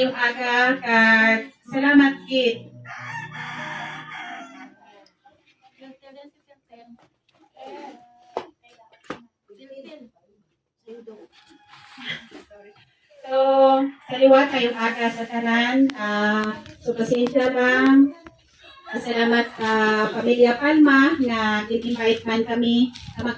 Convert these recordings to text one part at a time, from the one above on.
kayong aga kag salamat kid. So, saliwat kayong aga sa tanan. So, pasensya lang. Salamat sa Pamilya Palma na in-invite man kami na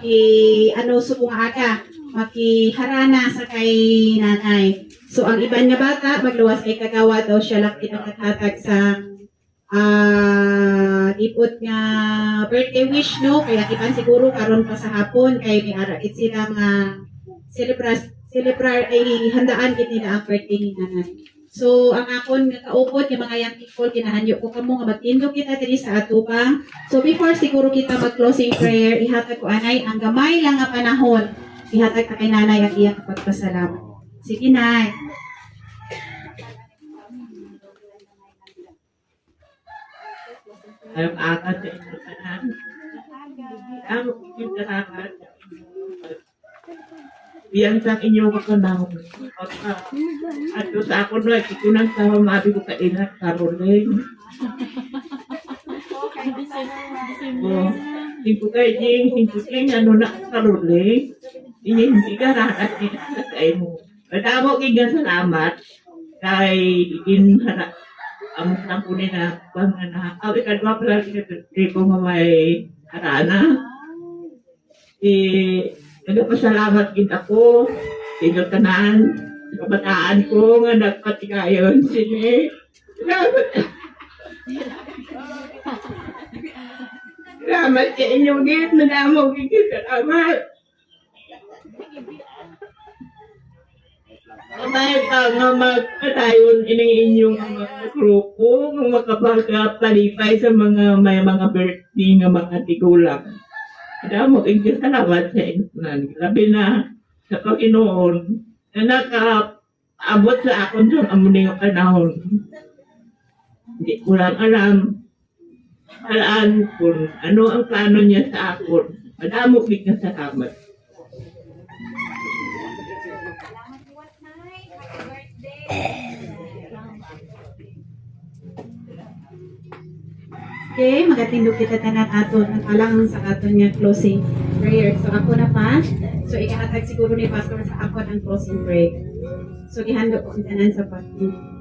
subong aga, makiharana sa kay nanay. So, ang iban nga bata, magluwas kay kagawa daw siya lang pinagkathatag sa ipot nga birthday wish, no? Kaya iban siguro karon pa sa hapon, kay may arakit sila nga celebrar ay handaan gid nila ang birthday ni nanay. So, ang akon nga kaupod, yung mga young people, kinahanyo ko kamo nga magtindog kita diri sa atubang. So, before siguro kita mag-closing prayer, ihatag ko anay, ang gamay lang nga panahon, ihatag ka kay nanay ang iyang pagpasalamat. Sige, nay. Ang akat sa inyo tanan. Ang salamat. Biyan sa inyo kakanahon. At sa ako na, ikunang sa mabi ko kainat sa rolling. Hindi kayo jing, hindi ano na sa rolling. Hindi ka rahat sa kayo mo. Madamo kigang salamat kay inharap ang tampunin na na ikadwa pala di ko may harana. Nagpasalamat gid ako sa inyo tanan, sa kabataan ko nga nagpatigayon sini. Salamat sa inyo gid, madamo gid salamat. Kamay pa nga magpadayon ining inyong mga grupo nga makapagpalipay sa mga may mga birthday nga mga tigulang. Madamo kayong salamat sa inyo. Labi na sa Panginoon na nakaabot sa akon sa amuning panahon. Hindi ko lang alam kung ano ang plano niya sa akon. Madamo kayong salamat. Okay, magatindog kita tanan aton ang alang sa aton nga closing prayer. So ako na pa. So ikahatag siguro ni pastor sa akon ang closing prayer. So gihandog ko ang tanan sa pastor.